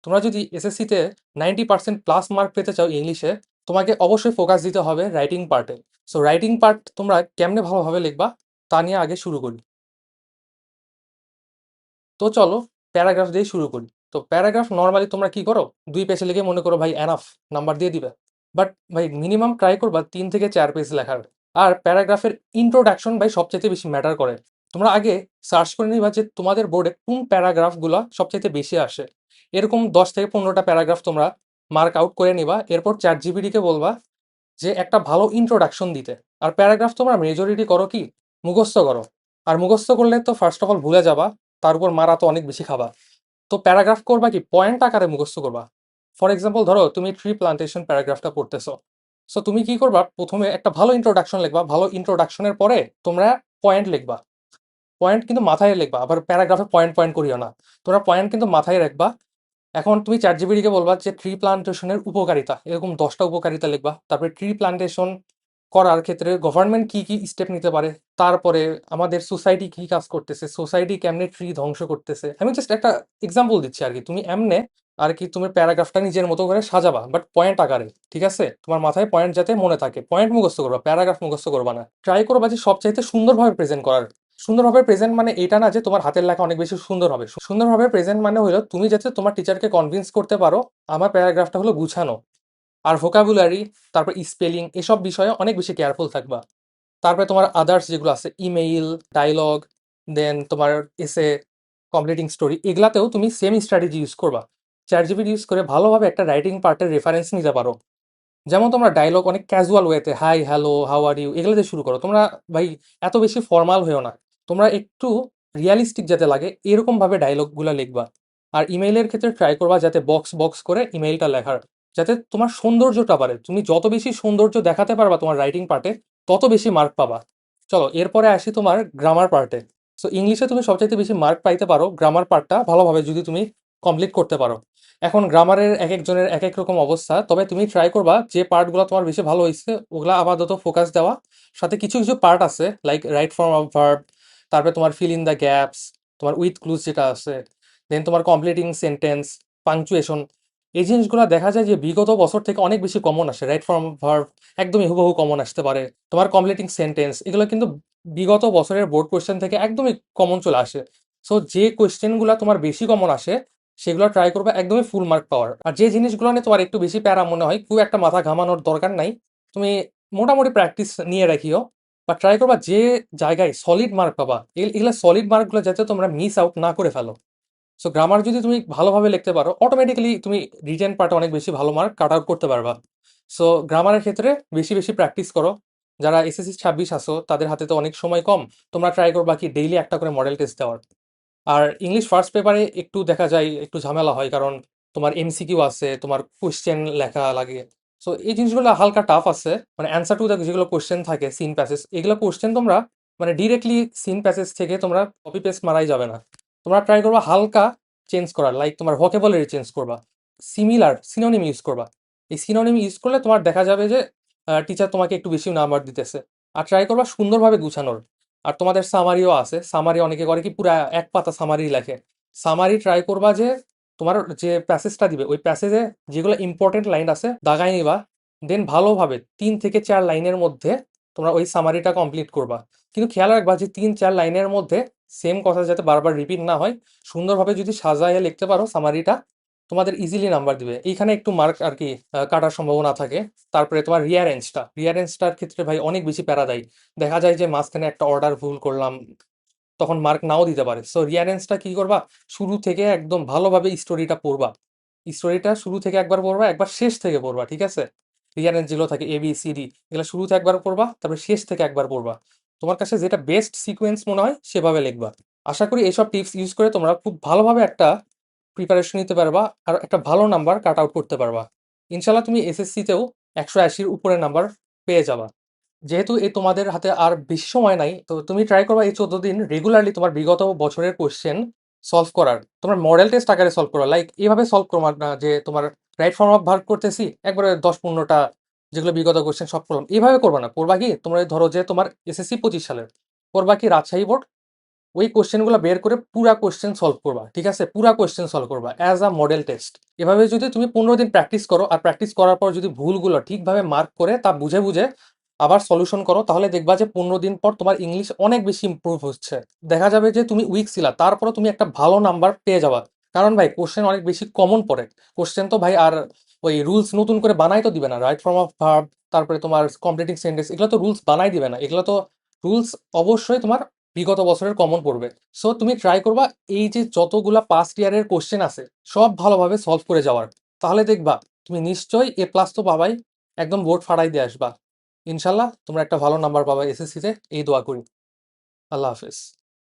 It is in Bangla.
তোমরা যদি এসএসসিতে 90% প্লাস মার্ক পেতে চাও ইংলিশে, তোমাকে অবশ্যই ফোকাস দিতে হবে রাইটিং পার্টে। সো রাইটিং পার্ট তোমরা কেমনে ভালোভাবে লিখবা তা নিয়ে আগে শুরু করি। তো চলো প্যারাগ্রাফ দিয়ে শুরু করি। তো প্যারাগ্রাফ নর্মালি তোমরা কি করো, 2 পেজে লিখে মনে করো ভাই এনাফ, নাম্বার দিয়ে দিবে। বাট ভাই মিনিমাম ট্রাই করবা 3 থেকে 4 পেজ লেখার। আর প্যারাগ্রাফের ইন্ট্রোডাকশন ভাই সবচেয়ে বেশি ম্যাটার করে। তোমরা আগে সার্চ করে নিবা যে তোমাদের বোর্ডে কোন প্যারাগ্রাফগুলো সবচেয়ে বেশি আসে। এরকম 10 থেকে 15টা প্যারাগ্রাফ তোমরা মার্ক আউট করে নিবা, এরপর চ্যাট জিপিটিকে বলবা যে একটা ভালো ইন্ট্রোডাকশন দিতে। আর প্যারাগ্রাফ তোমরা মেজরিটি করো কি, মুখস্থ করো। আর মুখস্থ করলে তো ফার্স্ট অফ অল ভুলে যাবা, তার উপর মারা তো অনেক বেশি খাবা। তো প্যারাগ্রাফ করবা কি পয়েন্ট আকারে মুখস্থ করবা। ফর এক্সাম্পল ধরো তুমি ট্রি প্লান্টেশন প্যারাগ্রাফটা পড়তেছো। সো তুমি কি করবা, প্রথমে একটা ভালো ইন্ট্রোডাকশন লিখবা, ভালো ইন্ট্রোডাকশনের পরে তোমরা পয়েন্ট লিখবা। পয়েন্ট কিন্তু মাথায় লিখবা, আবার প্যারাগ্রাফে পয়েন্ট পয়েন্ট করিও না। তোমরা পয়েন্ট কিন্তু মাথায় রাখবা। এখন তুমি চ্যাট জিপিটিকে বলবা যে ট্রি প্লান্টেশনের উপকারিতা, এরকম 10টা উপকারিতা লিখবা। তারপরে ট্রি প্লান্টেশন করার ক্ষেত্রে গভর্নমেন্ট কি কি স্টেপ নিতে পারে, তারপরে আমাদের সোসাইটি কি কাজ করতেছে, সোসাইটি কেমনে ট্রি ধ্বংস করতেছে। আমি জাস্ট একটা এক্সাম্পল দিচ্ছি আর কি। তুমি এমনে আর কি তুমি প্যারাগ্রাফটা নিজের মতো করে সাজাবা, বাট পয়েন্ট আকারে, ঠিক আছে? তোমার মাথায় পয়েন্ট যাতে মনে থাকে, পয়েন্ট মুখস্থ করবা, প্যারাগ্রাফ মুখস্থ করবা না। ট্রাই করবা যে সবচাইতে সুন্দরভাবে প্রেজেন্ট করার। সুন্দরভাবে প্রেজেন্ট মানে এটা না যে তোমার হাতের লেখা অনেক বেশি সুন্দর হবে। সুন্দরভাবে প্রেজেন্ট মানে হলো তুমি যাতে তোমার টিচারকে কনভিন্স করতে পারো আমার প্যারাগ্রাফটা হলো গুছানো। আর ভোকাবুলারি, তারপর স্পেলিং, এসব বিষয়ে অনেক বেশি কেয়ারফুল থাকবা। তারপরে তোমার আদার্স যেগুলো আছে, ইমেইল, ডায়লগ, দেন তোমার এসে, কমপ্লিটিং স্টোরি, এগুলাতেও তুমি সেম স্ট্র্যাটেজি ইউজ করবা। চ্যাট জিপিটি ইউজ করে ভালোভাবে একটা রাইটিং পার্টের রেফারেন্স নিতে পারো। যেমন তোমরা ডায়লগ অনেক ক্যাজুয়াল ওয়েতে, hi, hello, how are you, এগুলো দিয়ে শুরু করো। তোমরা ভাই এত বেশি ফর্মাল হয়েও না, তোমরা একটু রিয়ালিস্টিক যাতে লাগে এরকম ভাবে ডায়লগগুলো লিখবা। আর ইমেইলের ক্ষেত্রে ট্রাই করবা যাতে বক্স বক্স করে ইমেইলটা লেখার, যাতে তোমার সৌন্দর্যটা বাড়ে। তুমি যত বেশি সৌন্দর্য দেখাতে পারবা তোমার রাইটিং পার্টে, তত বেশি মার্ক পাবা। চলো এরপরে আসি তোমার গ্রামার পার্টে। সো ইংলিশে তুমি সবচাইতে বেশি মার্ক পাইতে পারো গ্রামার পার্টটা ভালোভাবে যদি তুমি কমপ্লিট করতে পারো। এখন গ্রামারের এক একজনের এক এক রকম অবস্থা, তবে তুমি ট্রাই করবা যে পার্টগুলো তোমার বেশি ভালো হয়েছে ওগুলা আপাতত ফোকাস দেওয়া। সাথে কিছু কিছু পার্ট আছে like right form of verb, তারপরে তোমার ফিল ইন দ্য গ্যাপস, তোমার উইথ ক্লুজ যেটা আছে, দেন তোমার কমপ্লিটিং সেন্টেন্স, পাংচুয়েশন। এই জিনিসগুলো দেখা যায় যে বিগত বছর থেকে অনেক বেশি কমন আসে। রাইট ফর্ম অফ ভার্ব একদমই হুবহু কমন আসতে পারে। তোমার কমপ্লিটিং সেন্টেন্স এগুলো কিন্তু বিগত বছরের বোর্ড কোয়েশ্চেন থেকে একদমই কমন চলে আসে। সো যে কোয়েশ্চেনগুলো তোমার বেশি কমন আসে সেগুলো ট্রাই করবে একদমই ফুল মার্ক পাওয়ার। আর যে জিনিসগুলো নিয়ে তোমার একটু বেশি প্যারা মনে হয়, খুব একটা মাথা ঘামানোর দরকার নাই, তুমি মোটামুটি প্র্যাকটিস নিয়ে রাখিও। বা ট্রাই করবা যে জায়গায় সলিড মার্ক পাবা, এগুলো সলিড মার্কগুলো যাতে তোমরা মিস আউট না করে ফেলো। সো গ্রামার যদি তুমি ভালোভাবে লিখতে পারো, অটোমেটিক্যালি তুমি রিটেন পার্টে অনেক বেশি ভালো মার্ক কাট আউট করতে পারবা। সো গ্রামারের ক্ষেত্রে বেশি বেশি প্র্যাকটিস করো। যারা এসএসসি 26 আসো তাদের হাতে তো অনেক সময় কম, তোমরা ট্রাই করবা কি ডেইলি একটা করে মডেল টেস্ট দেওয়ার। আর ইংলিশ ফার্স্ট পেপারে একটু দেখা যায় একটু ঝামেলা হয়, কারণ তোমার এমসিকিউ আছে, তোমার কোশ্চেন লেখা লাগে। সো এই জিনিসগুলো হালকা টাফ আছে, মানে অ্যান্সার টু যেগুলো কোশ্চেন থাকে সিন প্যাসেজ, এগুলো কোশ্চেন তোমরা মানে ডিরেক্টলি সিন প্যাসেজ থেকে তোমরা কপি পেস্ট মারাই যাবে না। তোমরা ট্রাই করবা হালকা চেঞ্জ করার, লাইক তোমার ভোকাবুলারি চেঞ্জ করবা, সিমিলার সিনোনিম ইউজ করবা। এই সিনোনিম ইউজ করলে তোমার দেখা যাবে যে টিচার তোমাকে একটু বেশি নাম্বার দিতেছে। আর ট্রাই করবা সুন্দরভাবে গুছানোর। আর তোমাদের সামারিও আছে, সামারি অনেকে করে কি পুরা এক পাতা সামারি লেখে। সামারি ট্রাই করবা যে তোমার যে প্যাসেজটা দিবে ওই প্যাসেজে যেগুলো ইম্পর্টেন্ট লাইন আছে দাগাই নিবা, দেন ভালোভাবে 3 থেকে 4 লাইনের মধ্যে তোমরা ওই সামারিটা কমপ্লিট করবা। কিন্তু খেয়াল রাখবা যে 3-4 লাইনের মধ্যে সেম কথা যাতে বারবার রিপিট না হয়। সুন্দরভাবে যদি সাজাইয়ে লিখতে পারো সামারিটা, তোমাদের ইজিলি নাম্বার দিবে। এইখানে একটু মার্ক আর কি কাটার সম্ভাবনা থাকে। তারপরে তোমার রিয়ারেঞ্জটার ক্ষেত্রে ভাই অনেক বেশি প্যারা দেয়। দেখা যায় যে মাঝখানে একটা অর্ডার ভুল করলাম, তখন মার্ক নাও দিতে পারে। সো রিয়ারেন্সটা কি করবা, শুরু থেকে একদম ভালোভাবে স্টোরিটা পড়বা। স্টোরিটা শুরু থেকে একবার পড়বা, একবার শেষ থেকে পড়বা, ঠিক আছে? রিয়ারেন্স যেগুলো থাকে ABCD, এগুলো শুরু থেকে একবার পড়বা, তারপরে শেষ থেকে একবার পড়বা। তোমার কাছে যেটা বেস্ট সিকোয়েন্স মনে হয় সেভাবে লিখবা। আশা করি এইসব টিপস ইউজ করে তোমরা খুব ভালোভাবে একটা প্রিপারেশন নিতে পারবা আর একটা ভালো নাম্বার কাট আউট করতে পারবা। ইনশাল্লাহ তুমি এসএসসিতেও 180-র উপরে নাম্বার পেয়ে যাবা। যেহেতু এই তোমাদের হাতে আর বেশি সময় নাই, তো তুমি ট্রাই করবা এই 14 দিন রেগুলারলি তোমার বিগত বছরের কোশ্চেন সলভ করার। তোমার মডেল টেস্ট আকারে সলভ করো, লাইক এইভাবে সলভ করো না যে তোমার রাইট ফর্ম অফ ভার্ব করতেছি একবারে 10-15টা যেগুলো বিগত কোশ্চেন সলভ করলাম, এইভাবে করবা না। করবা কি তোমরা ধরো যে তোমার এসএসসি 25 সালের, করবা কি রাজশাহী বোর্ড, ওই কোশ্চেনগুলো বের করে পুরা কোশ্চেন সলভ করবা, ঠিক আছে, পুরা কোশ্চেন সলভ করবা অ্যাজ আ মডেল টেস্ট। এভাবে যদি তুমি 15 দিন প্র্যাকটিস করো, আর প্র্যাকটিস করার পর যদি ভুলগুলো ঠিকভাবে মার্ক করে তা বুঝে বুঝে আবার সলিউশন করো, তাহলে দেখবা যে 15 দিন পর তোমার ইংলিশ অনেক বেশি ইম্প্রুভ হচ্ছে। দেখা যাবে যে তুমি উইক ছিলা, তারপরে তুমি একটা ভালো নাম্বার পেয়ে যাবা। কারণ ভাই কোশ্চেন অনেক বেশি কমন পড়ে। কোশ্চেন তো ভাই আর ওই রুলস নতুন করে বানাই তো দিবে না, রাইট ফর্ম অফ ভার্ব, তারপরে তোমার কমপ্লিটিং সেন্টেন্স, এগুলো তো রুলস বানাই দিবে না। এগুলো তো রুলস অবশ্যই তোমার বিগত বছরের কমন পড়বে। সো তুমি ট্রাই করবা এই যে যতগুলা পাস্ট ইয়ারের কোশ্চেন আছে সব ভালোভাবে সলভ করে যাওয়ার। তাহলে দেখবা তুমি নিশ্চয়ই A+ তো পাবাই, একদম বোর্ড ফাড়াই দিয়ে আসবা। ইনশাল্লাহ তোমরা একটা ভালো নাম্বার পাবা এসএসসিতে, এই দোয়া করি। আল্লাহ হাফেজ।